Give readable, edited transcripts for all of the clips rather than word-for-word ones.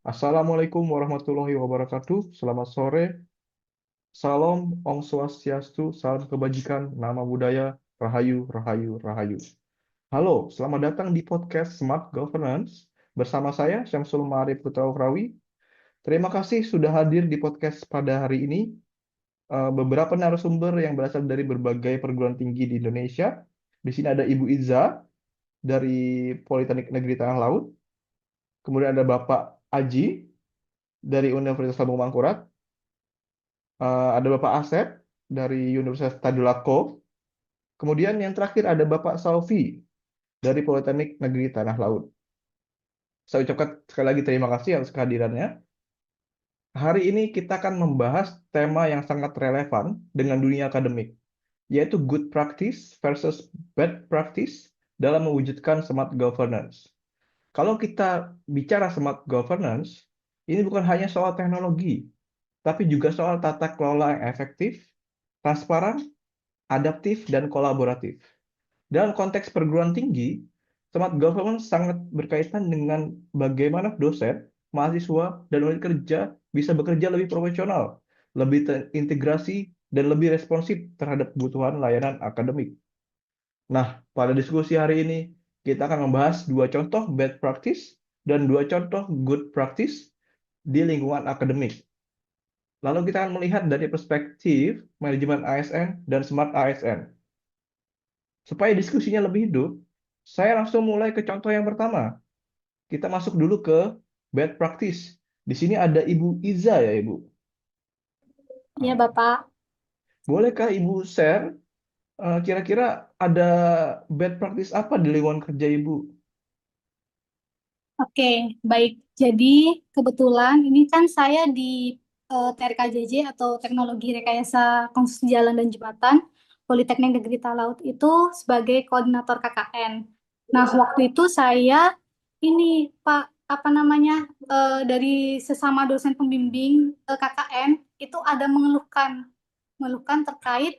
Assalamualaikum warahmatullahi wabarakatuh. Selamat sore. Salam, Om Swastiastu, salam kebajikan, nama budaya, Rahayu, Rahayu, Rahayu. Halo, selamat datang di podcast Smart Governance. Bersama saya, Syamsul Ma'arif Putra Ufrawi. Terima kasih sudah hadir di podcast pada hari ini. Beberapa narasumber yang berasal dari berbagai perguruan tinggi di Indonesia. Di sini ada Ibu Iza dari Politeknik Negeri Tanah Laut. Kemudian ada Bapak Aji dari Universitas Lambung Mangkurat. Ada Bapak Asep dari Universitas Tadulako. Kemudian yang terakhir ada Bapak Saufi dari Politeknik Negeri Tanah Laut. Saya ucapkan sekali lagi terima kasih atas kehadirannya. Hari ini kita akan membahas tema yang sangat relevan dengan dunia akademik, yaitu good practice versus bad practice dalam mewujudkan smart governance. Kalau kita bicara smart governance, ini bukan hanya soal teknologi, tapi juga soal tata kelola yang efektif, transparan, adaptif, dan kolaboratif. Dalam konteks perguruan tinggi, smart governance sangat berkaitan dengan bagaimana dosen, mahasiswa, dan unit kerja bisa bekerja lebih profesional, lebih terintegrasi, dan lebih responsif terhadap kebutuhan layanan akademik. Nah, pada diskusi hari ini, kita akan membahas dua contoh bad practice dan dua contoh good practice di lingkungan akademik. Lalu kita akan melihat dari perspektif manajemen ASN dan smart ASN. Supaya diskusinya lebih hidup, saya langsung mulai ke contoh yang pertama. Kita masuk dulu ke bad practice. Di sini ada Ibu Iza ya, Ibu. Iya, Bapak. Bolehkah Ibu share kira-kira ada bad practice apa di lingkungan kerja Ibu? Oke, baik. Jadi, kebetulan ini kan saya di TRKJJ atau Teknologi Rekayasa Konstruksi Jalan dan Jembatan Politeknik Negeri Talaut itu sebagai koordinator KKN. Nah, waktu itu saya ini, Pak, apa namanya, dari sesama dosen pembimbing KKN itu ada mengeluhkan terkait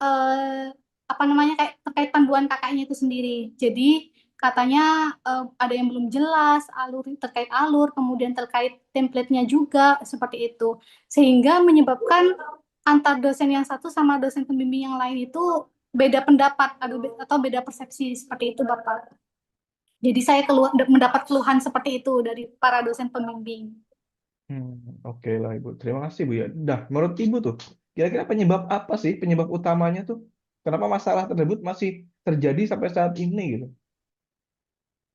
eh, apa namanya kayak terkait panduan KKN itu sendiri. Jadi katanya ada yang belum jelas terkait alur, kemudian terkait template-nya juga seperti itu. Sehingga menyebabkan antar dosen yang satu sama dosen pembimbing yang lain itu beda pendapat atau beda persepsi seperti itu, Bapak. Jadi saya mendapat keluhan seperti itu dari para dosen pembimbing. Oke lah Ibu. Terima kasih Bu ya. Nah, menurut Ibu tuh, kira-kira penyebab apa sih penyebab utamanya tuh? Kenapa masalah tersebut masih terjadi sampai saat ini gitu?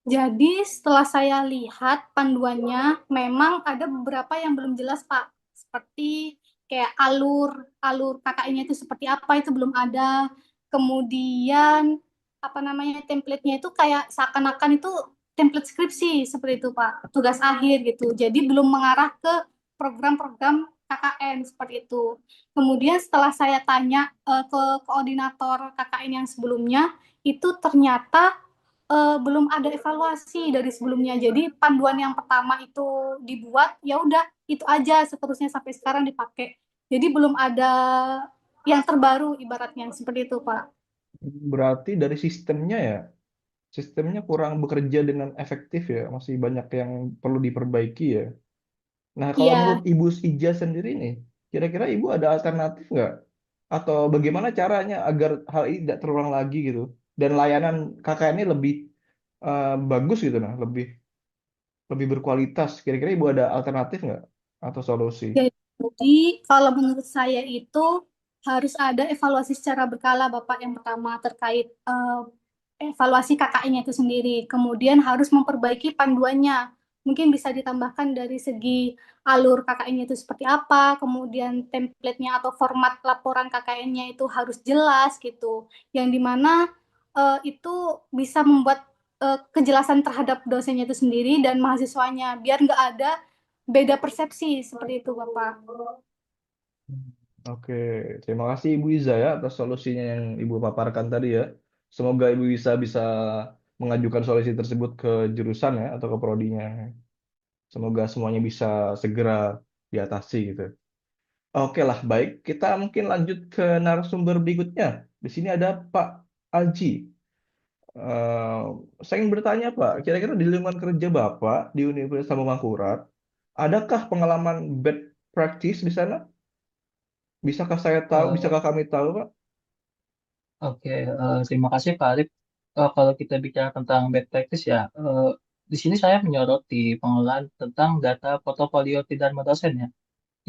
Jadi setelah saya lihat panduannya, memang ada beberapa yang belum jelas, Pak. Seperti kayak alur alur KKI-nya itu seperti apa itu belum ada. Kemudian apa namanya template-nya itu kayak seakan-akan itu template skripsi seperti itu, Pak. Tugas akhir gitu. Jadi belum mengarah ke program-program KKN seperti itu. Kemudian setelah saya tanya ke koordinator KKN yang sebelumnya, itu ternyata belum ada evaluasi dari sebelumnya. Jadi panduan yang pertama itu dibuat, ya udah itu aja seterusnya sampai sekarang dipakai. Jadi belum ada yang terbaru ibaratnya seperti itu, Pak. Berarti dari sistemnya ya, sistemnya kurang bekerja dengan efektif ya, masih banyak yang perlu diperbaiki ya. Nah, kalau menurut Iya, Ibu Ija sendiri nih, kira-kira Ibu ada alternatif nggak? Atau bagaimana caranya agar hal ini tidak terulang lagi gitu? Dan layanan KKN ini lebih bagus gitu, nah, lebih lebih berkualitas. Kira-kira Ibu ada alternatif nggak? Atau solusi? jadi kalau menurut saya itu harus ada evaluasi secara berkala, Bapak. Yang pertama terkait evaluasi KKI-nya itu sendiri. Kemudian harus memperbaiki panduannya. Mungkin bisa ditambahkan dari segi alur KKN-nya itu seperti apa, kemudian template-nya atau format laporan KKN-nya itu harus jelas gitu. Yang dimana itu bisa membuat kejelasan terhadap dosennya itu sendiri dan mahasiswanya, biar nggak ada beda persepsi seperti itu, Bapak. Oke, terima kasih Ibu Iza ya atas solusinya yang Ibu paparkan tadi ya. Semoga Ibu Iza bisa mengajukan solusi tersebut ke jurusan ya atau ke prodinya. Semoga semuanya bisa segera diatasi gitu. Oke lah, baik. Kita mungkin lanjut ke narasumber berikutnya. Di sini ada Pak Aji. Eh, saya ingin bertanya Pak, kira-kira di lingkungan kerja Bapak di Universitas Mangkurat, Adakah pengalaman bad practice di sana? Bisakah saya tahu, Eh, bisakah kami tahu, Pak? Oke, terima kasih Pak Arif. Kalau kita bicara tentang bad practice ya, di sini saya menyoroti pengelolaan tentang data portofolio tidak dosen ya,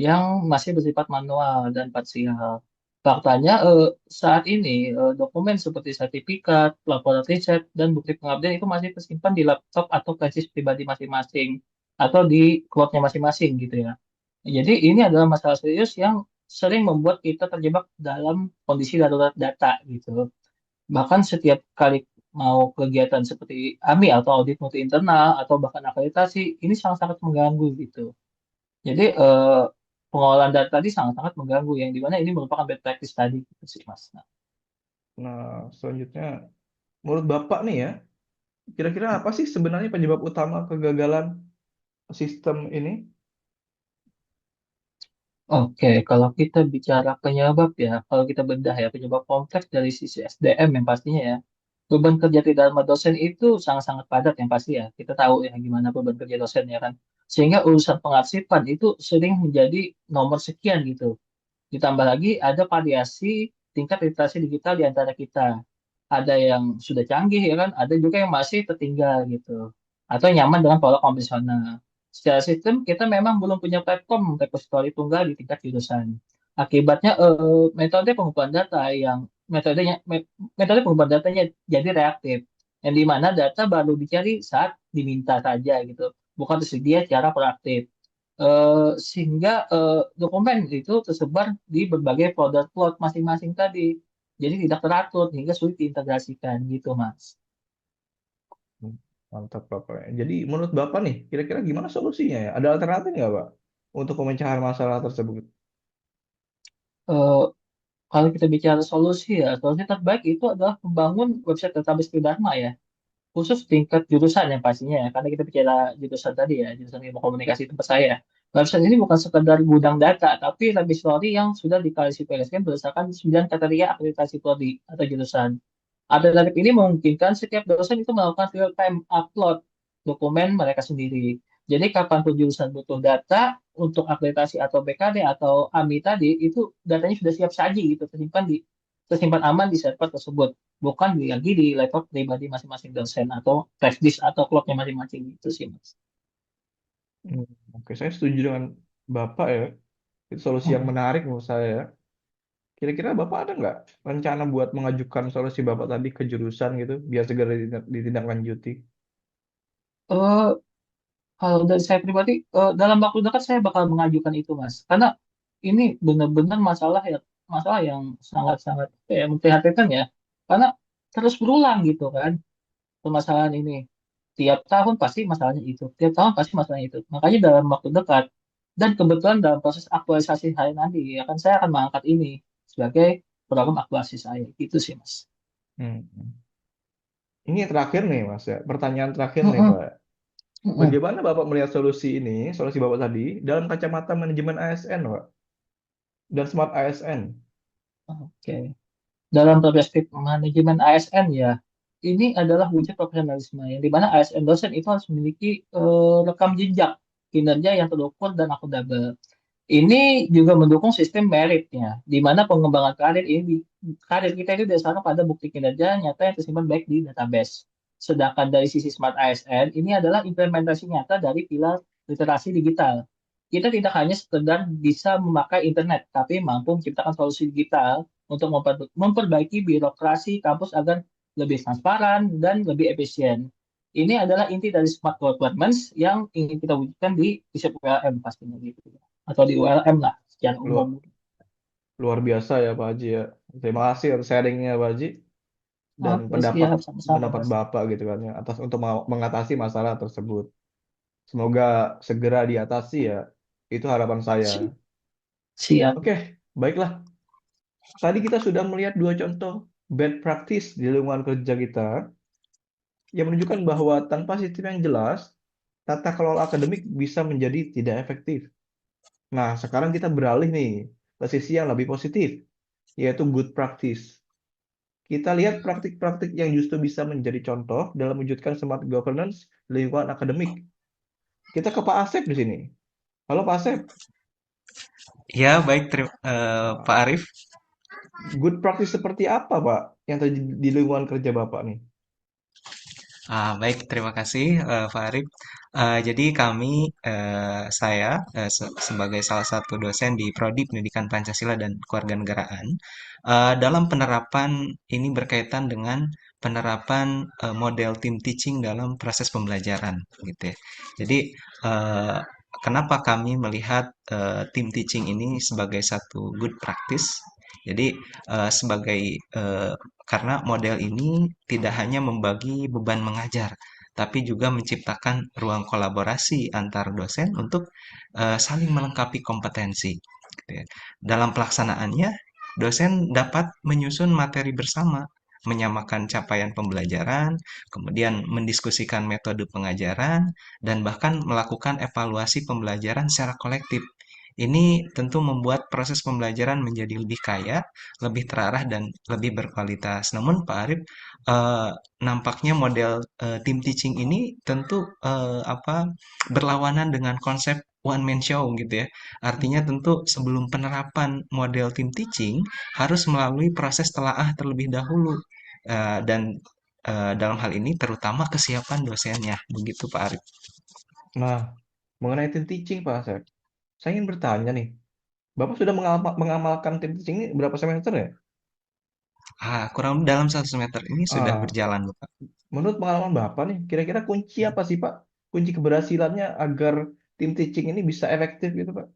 yang masih bersifat manual dan parsial. Faktanya saat ini dokumen seperti sertifikat, laporan riset, dan bukti pengabdian itu masih tersimpan di laptop atau flash disk pribadi masing-masing atau di cloud-nya masing-masing gitu ya. Jadi ini adalah masalah serius yang sering membuat kita terjebak dalam kondisi darurat data gitu. Bahkan setiap kali mau kegiatan seperti AMI atau audit mutu internal atau bahkan akreditasi, ini sangat-sangat mengganggu gitu. Jadi pengelolaan data tadi sangat-sangat mengganggu, yang dimana ini merupakan bad practice tadi gitu sih Mas. Nah, Nah, selanjutnya, menurut Bapak nih ya, kira-kira apa sih sebenarnya penyebab utama kegagalan sistem ini? Oke, kalau kita bicara penyebab ya, kalau kita bedah ya, penyebab kompleks dari sisi SDM yang pastinya ya, beban kerja tidak Dharma dosen itu sangat-sangat padat yang pasti ya. Kita tahu ya gimana beban kerja dosen ya kan. Sehingga urusan pengarsipan itu sering menjadi nomor sekian gitu. Ditambah lagi ada variasi tingkat literasi digital di antara kita. Ada yang sudah canggih ya kan, ada juga yang masih tertinggal gitu. Atau nyaman dengan pola konvensional. Secara sistem kita memang belum punya platform repository tunggal di tingkat jurusan. Akibatnya metode pengumpulan data yang metode pengumpulan datanya jadi reaktif. Yang di mana data baru dicari saat diminta saja gitu, bukan tersedia secara proaktif. Sehingga dokumen itu tersebar di berbagai folder plot masing-masing tadi. Jadi tidak teratur hingga sulit diintegrasikan gitu, Mas. Hmm, Mantap, Bapak. Jadi, menurut Bapak nih, kira-kira gimana solusinya ya? Ada alternatif nggak, Pak, untuk pemecahan masalah tersebut? Eh, Kalau kita bicara solusi ya, solusi terbaik itu adalah membangun website database Tridharma ya, khusus tingkat jurusan yang pastinya ya, karena kita bicara jurusan tadi ya, jurusan ilmu komunikasi tempat saya. Website ini bukan sekedar gudang data, tapi repository yang sudah diklasifikasikan berdasarkan 9 kriteria akreditasi prodi atau jurusan. Alternatif ini memungkinkan setiap dosen itu melakukan real-time upload dokumen mereka sendiri. Jadi kapanpun jurusan butuh data untuk akreditasi atau BKD atau AMI tadi, itu datanya sudah siap saji gitu, tersimpan aman di server tersebut. Bukan lagi di laptop pribadi masing-masing dosen atau flash disk atau cloud-nya masing-masing gitu sih, Mas. Hmm, Oke, saya setuju dengan Bapak ya. Itu solusi yang Mm. menarik menurut saya ya. Kira-kira Bapak ada nggak rencana buat mengajukan solusi Bapak tadi ke jurusan gitu, biar segera ditindaklanjuti? Eh, Kalau dari saya pribadi, dalam waktu dekat saya bakal mengajukan itu, Mas. Karena ini benar-benar masalah yang sangat-sangat memprihatinkan ya. Karena terus berulang gitu kan permasalahan ini. Tiap tahun pasti masalahnya itu. Tiap tahun pasti masalahnya itu. Makanya dalam waktu dekat dan kebetulan dalam proses aktualisasi saya nanti, ya kan saya akan mengangkat ini sebagai program aktualisasi saya. Gitu sih, Mas. Hmm. Ini terakhir nih, Mas ya. Pertanyaan terakhir nih, Mm-mm, Pak. mm-mm. Bagaimana Bapak melihat solusi ini, solusi Bapak tadi, dalam kacamata manajemen ASN, Pak, dan smart ASN? Oke. Dalam perspektif manajemen ASN ya, ini adalah wujud profesionalisme yang dimana ASN dosen itu harus memiliki rekam jejak kinerja yang terukur dan akuntabel. Ini juga mendukung sistem meritnya, di mana pengembangan karir kita itu berdasarkan pada bukti kinerja nyata yang tersimpan baik di database. Sedangkan dari sisi Smart ASN, ini adalah implementasi nyata dari pilar literasi digital. Kita tidak hanya sekedar bisa memakai internet, tapi mampu menciptakan solusi digital untuk memperbaiki birokrasi kampus agar lebih transparan dan lebih efisien. Ini adalah inti dari smart governance yang ingin kita wujudkan di setiap ULM pastinya gitu ya. Atau di ULM lah secara umum. Luar, luar biasa ya, Pak Haji ya. Terima kasih atas sharingnya, Pak Haji, dan Oke, pendapat siap sama-sama pendapat Mas. Bapak gitu kan ya, atas untuk mengatasi masalah tersebut. Semoga segera diatasi ya. Itu harapan saya. Si- Siap. Oke, baiklah. Tadi kita sudah melihat dua contoh bad practice di lingkungan kerja kita yang menunjukkan bahwa tanpa sistem yang jelas, tata kelola akademik bisa menjadi tidak efektif. Nah, sekarang kita beralih nih ke sisi yang lebih positif, yaitu good practice. Kita lihat praktik-praktik yang justru bisa menjadi contoh dalam mewujudkan smart governance di lingkungan akademik. Kita ke Pak Asep di sini. Halo Pak Asep. Ya, baik, Pak Ah, Arif. good practice seperti apa Pak yang terjadi di lingkungan kerja Bapak nih? Baik, terima kasih, Pak Arif. Jadi saya sebagai salah satu dosen di Prodi Pendidikan Pancasila dan Kewarganegaraan, dalam penerapan ini berkaitan dengan penerapan model team teaching dalam proses pembelajaran, gitu ya. Jadi, eh, kenapa kami melihat team teaching ini sebagai satu good practice? Jadi, eh, sebagai eh, karena model ini tidak hanya membagi beban mengajar, tapi juga menciptakan ruang kolaborasi antar dosen untuk saling melengkapi kompetensi. Gitu ya. Dalam pelaksanaannya, dosen dapat menyusun materi bersama, menyamakan capaian pembelajaran, kemudian mendiskusikan metode pengajaran, dan bahkan melakukan evaluasi pembelajaran secara kolektif. Ini tentu membuat proses pembelajaran menjadi lebih kaya, lebih terarah dan lebih berkualitas. Namun Pak Arif, eh, nampaknya model team teaching ini tentu berlawanan dengan konsep one man show gitu ya. Artinya tentu sebelum penerapan model team teaching harus melalui proses telaah terlebih dahulu. Dan dalam hal ini terutama kesiapan dosennya. Begitu Pak Arif. Nah, mengenai team teaching Pak Asep, saya ingin bertanya nih, Bapak sudah mengamalkan team teaching ini berapa semester ya? Kurang lebih dalam 1 semester ini sudah Ah, berjalan, Bapak. menurut pengalaman Bapak nih, kira-kira kunci apa sih Pak? Kunci keberhasilannya agar team teaching ini bisa efektif gitu Pak?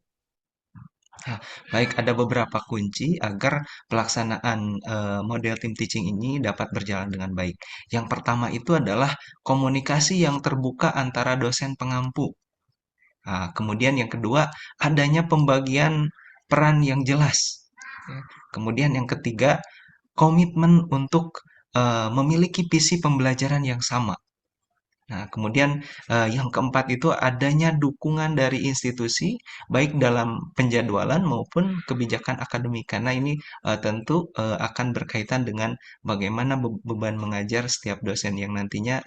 Nah, baik, ada beberapa kunci agar pelaksanaan model team teaching ini dapat berjalan dengan baik. Yang pertama itu adalah komunikasi yang terbuka antara dosen pengampu. Kemudian yang kedua, adanya pembagian peran yang jelas. Ya. Kemudian yang ketiga, komitmen untuk memiliki visi pembelajaran yang sama. Nah, kemudian yang keempat itu adanya dukungan dari institusi, baik dalam penjadwalan maupun kebijakan akademik, karena ini tentu akan berkaitan dengan bagaimana beban mengajar setiap dosen yang nantinya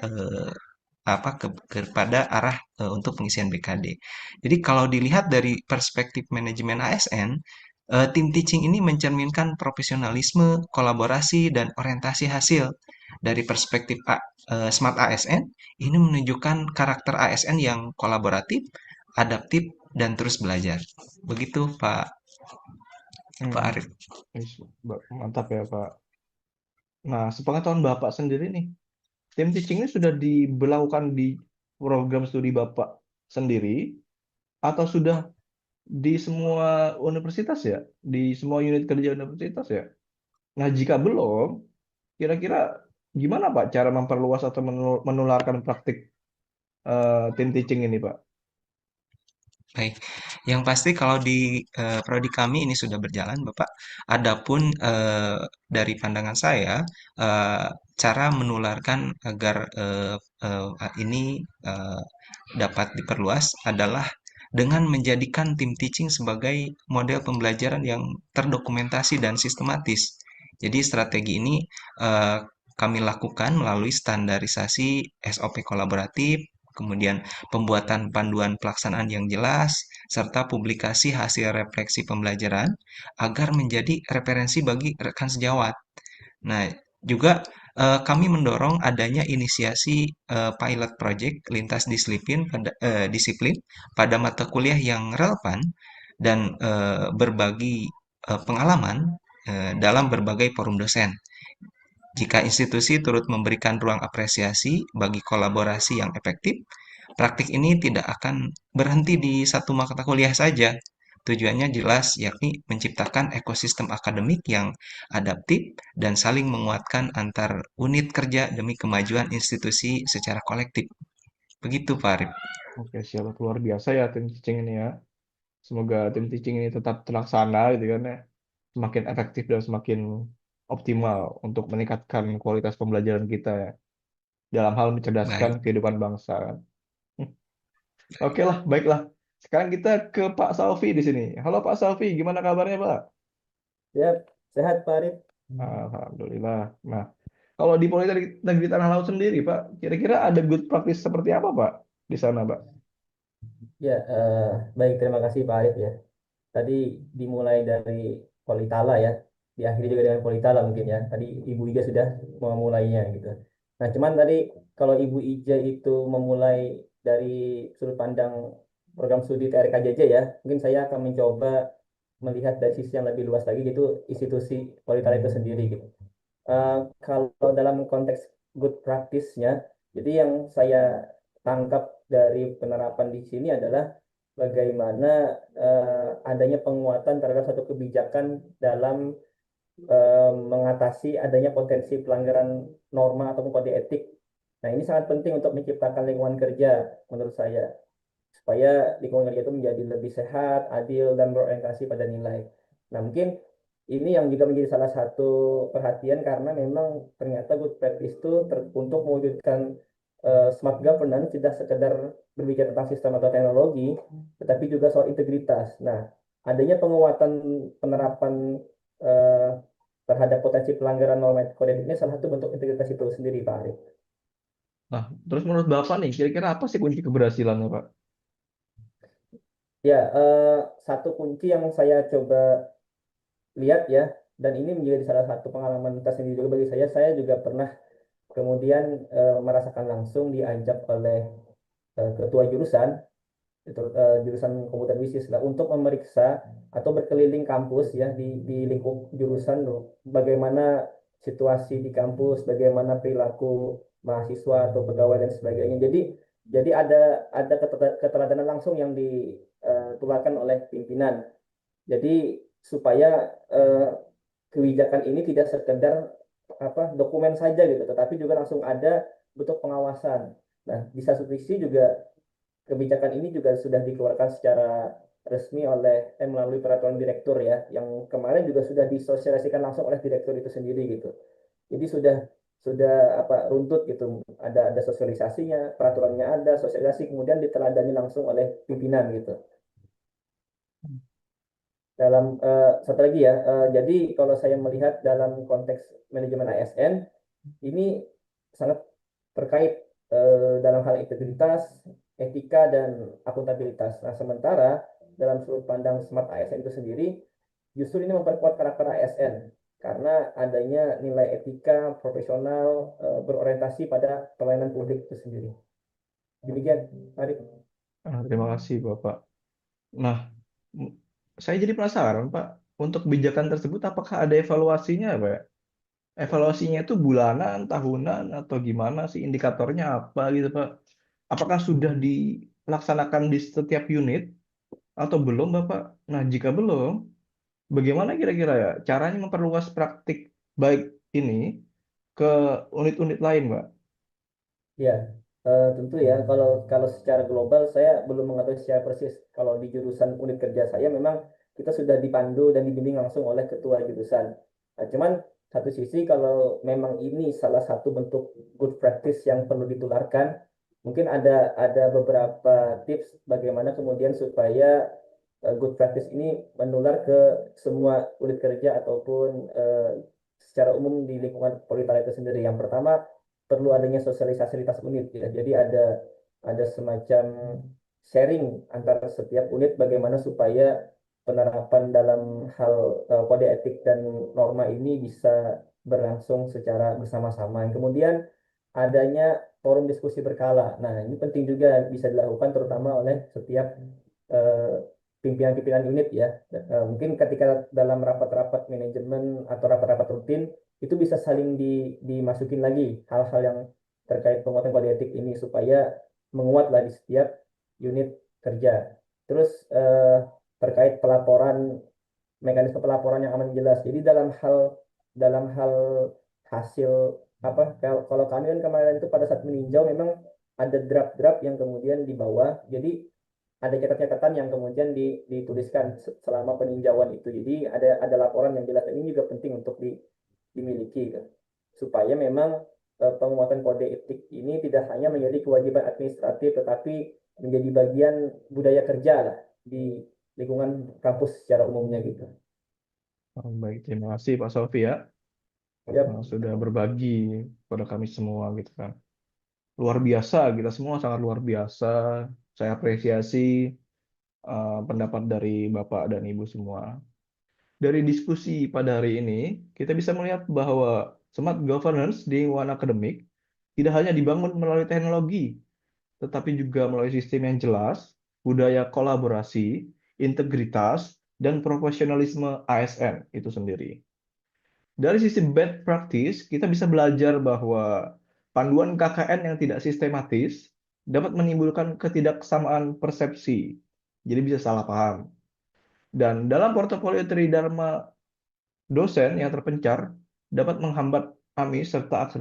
kepada arah untuk pengisian BKD. Jadi kalau dilihat dari perspektif manajemen ASN, tim teaching ini mencerminkan profesionalisme, kolaborasi, dan orientasi hasil. Dari perspektif Smart ASN, ini menunjukkan karakter ASN yang kolaboratif, adaptif, dan terus belajar. Begitu Pak Hmm, Arif. mantap ya Pak. Nah, sepengetahuan Bapak sendiri nih, team teaching ini sudah diberlakukan di program studi Bapak sendiri atau sudah di semua universitas ya? Di semua unit kerja universitas ya? Nah, jika belum, kira-kira gimana Pak cara memperluas atau menularkan praktik team teaching ini Pak? Baik, yang pasti kalau di prodi kami ini sudah berjalan, Bapak. Adapun dari pandangan saya, eh, cara menularkan agar ini eh, dapat diperluas adalah dengan menjadikan tim teaching sebagai model pembelajaran yang terdokumentasi dan sistematis. Jadi strategi ini eh, kami lakukan melalui standarisasi SOP kolaboratif, kemudian pembuatan panduan pelaksanaan yang jelas, serta publikasi hasil refleksi pembelajaran agar menjadi referensi bagi rekan sejawat. Nah, juga kami mendorong adanya inisiasi pilot project lintas disiplin pada mata kuliah yang relevan dan berbagi pengalaman dalam berbagai forum dosen. Jika institusi turut memberikan ruang apresiasi bagi kolaborasi yang efektif, praktik ini tidak akan berhenti di satu mata kuliah saja. Tujuannya jelas, yakni menciptakan ekosistem akademik yang adaptif dan saling menguatkan antar unit kerja demi kemajuan institusi secara kolektif. Begitu, Pak Arif. Oke, siap. Luar biasa ya tim teaching ini ya. Semoga tim teaching ini tetap terlaksana gitu kan ya. Semakin efektif dan semakin optimal untuk meningkatkan kualitas pembelajaran kita ya. Dalam hal mencerdaskan Baik, kehidupan bangsa. Hmm, Oke lah, baiklah. Sekarang kita ke Pak Salvi di sini. Halo Pak Salvi, gimana kabarnya Pak? Ya, sehat Pak Arif. Alhamdulillah. Nah, kalau di Politeknik Negeri Tanah Laut sendiri Pak, kira-kira ada good practice seperti apa Pak di sana Pak? Ya, baik, terima kasih Pak Arif ya. Tadi dimulai dari Politala ya, diakhiri juga dengan Politala mungkin ya. Tadi Ibu Ija sudah memulainya gitu. Nah, cuman tadi kalau Ibu Ija itu memulai dari sudut pandang program studi TRKJJ ya, mungkin saya akan mencoba melihat dari sisi yang lebih luas lagi, yaitu institusi Politala itu sendiri gitu. Kalau dalam konteks good practice-nya, jadi yang saya tangkap dari penerapan di sini adalah bagaimana adanya penguatan terhadap satu kebijakan dalam mengatasi adanya potensi pelanggaran norma ataupun kode etik. Nah, ini sangat penting untuk menciptakan lingkungan kerja menurut saya, supaya lingkungan kerja itu menjadi lebih sehat, adil, dan berorientasi pada nilai. Nah, mungkin ini yang juga menjadi salah satu perhatian, karena memang ternyata good practice itu untuk mewujudkan smart governance tidak sekedar berbicara tentang sistem atau teknologi, tetapi juga soal integritas. Nah, adanya penguatan penerapan eh, terhadap potensi pelanggaran norma kode etik ini salah satu bentuk integritas itu sendiri, Pak Arif. Nah, terus menurut Bapak nih, kira-kira apa sih kunci keberhasilannya, Pak? Ya, satu kunci yang saya coba lihat ya, dan ini menjadi salah satu pengalaman tersendiri juga bagi saya juga pernah kemudian merasakan langsung diajak oleh ketua jurusan, itu jurusan komputer bisnis lah, untuk memeriksa atau berkeliling kampus ya, di lingkup jurusan loh, bagaimana situasi di kampus, bagaimana perilaku mahasiswa atau pegawai dan sebagainya. Jadi ada keteladanan langsung yang ditularkan oleh pimpinan. Jadi supaya kebijakan ini tidak sekedar dokumen saja gitu, tetapi juga langsung ada bentuk pengawasan. Nah, di satu sisi juga kebijakan ini juga sudah dikeluarkan secara resmi melalui peraturan direktur ya, yang kemarin juga sudah disosialisasikan langsung oleh direktur itu sendiri gitu. Jadi sudah runtut gitu, ada sosialisasinya, peraturannya ada, sosialisasi kemudian diteladani langsung oleh pimpinan gitu. Dalam satu lagi ya, jadi kalau saya melihat dalam konteks manajemen ASN ini sangat terkait dalam hal integritas, etika, dan akuntabilitas. Nah, sementara dalam sudut pandang smart ASN itu sendiri, justru ini memperkuat karakter ASN karena adanya nilai etika, profesional, berorientasi pada pelayanan publik itu sendiri. Demikian, Arif. Terima kasih, Bapak. Nah, m- saya jadi penasaran, Pak. Untuk kebijakan tersebut, apakah ada evaluasinya, Pak? Evaluasinya itu bulanan, tahunan, atau gimana sih? Indikatornya apa gitu, Pak? Apakah sudah dilaksanakan di setiap unit atau belum, Bapak? Nah, jika belum, bagaimana kira-kira ya caranya memperluas praktik baik ini ke unit-unit lain, Pak? Ya, tentu ya. Kalau kalau secara global saya belum mengetahui secara persis. Kalau di jurusan unit kerja saya memang kita sudah dipandu dan dibimbing langsung oleh ketua jurusan. Nah, cuman satu sisi kalau memang ini salah satu bentuk good practice yang perlu ditularkan, mungkin ada beberapa tips bagaimana kemudian supaya good practice ini menular ke semua unit kerja ataupun secara umum di lingkungan Politala itu sendiri. Yang pertama, perlu adanya sosialisasi lintas unit ya. Jadi ada semacam sharing antara setiap unit bagaimana supaya penerapan dalam hal kode etik dan norma ini bisa berlangsung secara bersama-sama. Kemudian adanya forum diskusi berkala. Nah, ini penting juga bisa dilakukan terutama oleh setiap eh, pimpinan-pimpinan unit ya. Mungkin ketika dalam rapat-rapat manajemen atau rapat-rapat rutin itu bisa saling dimasukin lagi hal-hal yang terkait penguatan kode etik ini supaya menguatlah di setiap unit kerja. Terus terkait pelaporan, mekanisme pelaporan yang aman jelas. Jadi dalam hal hasil kalau kami kan kemarin itu pada saat meninjau memang ada draft-draft yang kemudian dibawa. Jadi ada catatan-catatan yang kemudian dituliskan selama peninjauan itu. Jadi ada laporan yang jelas, dan ini juga penting untuk dimiliki kan. Supaya memang penguatan kode etik ini tidak hanya menjadi kewajiban administratif, tetapi menjadi bagian budaya kerja lah di lingkungan kampus secara umumnya gitu. Baik, terima kasih Pak Sofi ya. Yap. Sudah berbagi pada kami semua gitu kan. Luar biasa, kita semua sangat luar biasa Saya apresiasi pendapat dari Bapak dan Ibu semua. Dari diskusi pada hari ini, kita bisa melihat bahwa smart governance di lingkungan akademik tidak hanya dibangun melalui teknologi, tetapi juga melalui sistem yang jelas, budaya kolaborasi, integritas, dan profesionalisme ASN itu sendiri. Dari sisi bad practice, kita bisa belajar bahwa panduan KKN yang tidak sistematis dapat menimbulkan ketidaksamaan persepsi, jadi bisa salah paham. Dan dalam portofolio Tridharma dosen yang terpencar dapat menghambat AMI serta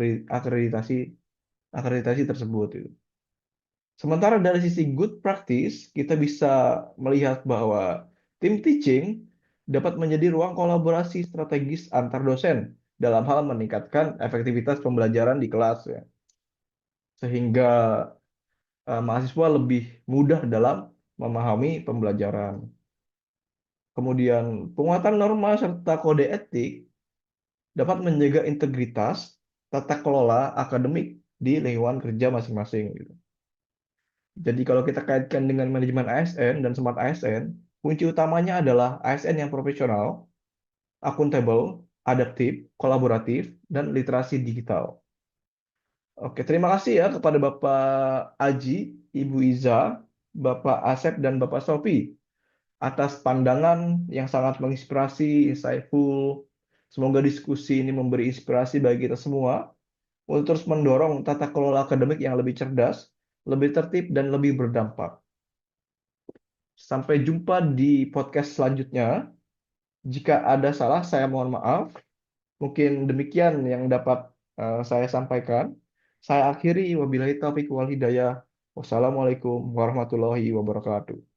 akreditasi tersebut. Sementara dari sisi good practice, kita bisa melihat bahwa tim teaching dapat menjadi ruang kolaborasi strategis antar dosen dalam hal meningkatkan efektivitas pembelajaran di kelas, ya. Sehingga mahasiswa lebih mudah dalam memahami pembelajaran. Kemudian penguatan norma serta kode etik dapat menjaga integritas tata kelola akademik di lingkungan kerja masing-masing, gitu. Jadi kalau kita kaitkan dengan manajemen ASN dan smart ASN, kunci utamanya adalah ASN yang profesional, akuntabel, adaptif, kolaboratif, dan literasi digital. Oke, terima kasih ya kepada Bapak Aji, Ibu Iza, Bapak Asep, dan Bapak Sofi atas pandangan yang sangat menginspirasi, insightful. Semoga diskusi ini memberi inspirasi bagi kita semua untuk terus mendorong tata kelola akademik yang lebih cerdas, lebih tertib, dan lebih berdampak. Sampai jumpa di podcast selanjutnya. Jika ada salah, saya mohon maaf. Mungkin demikian yang dapat saya sampaikan. Saya akhiri, wabillahi taufiq wal hidayah. Wassalamualaikum warahmatullahi wabarakatuh.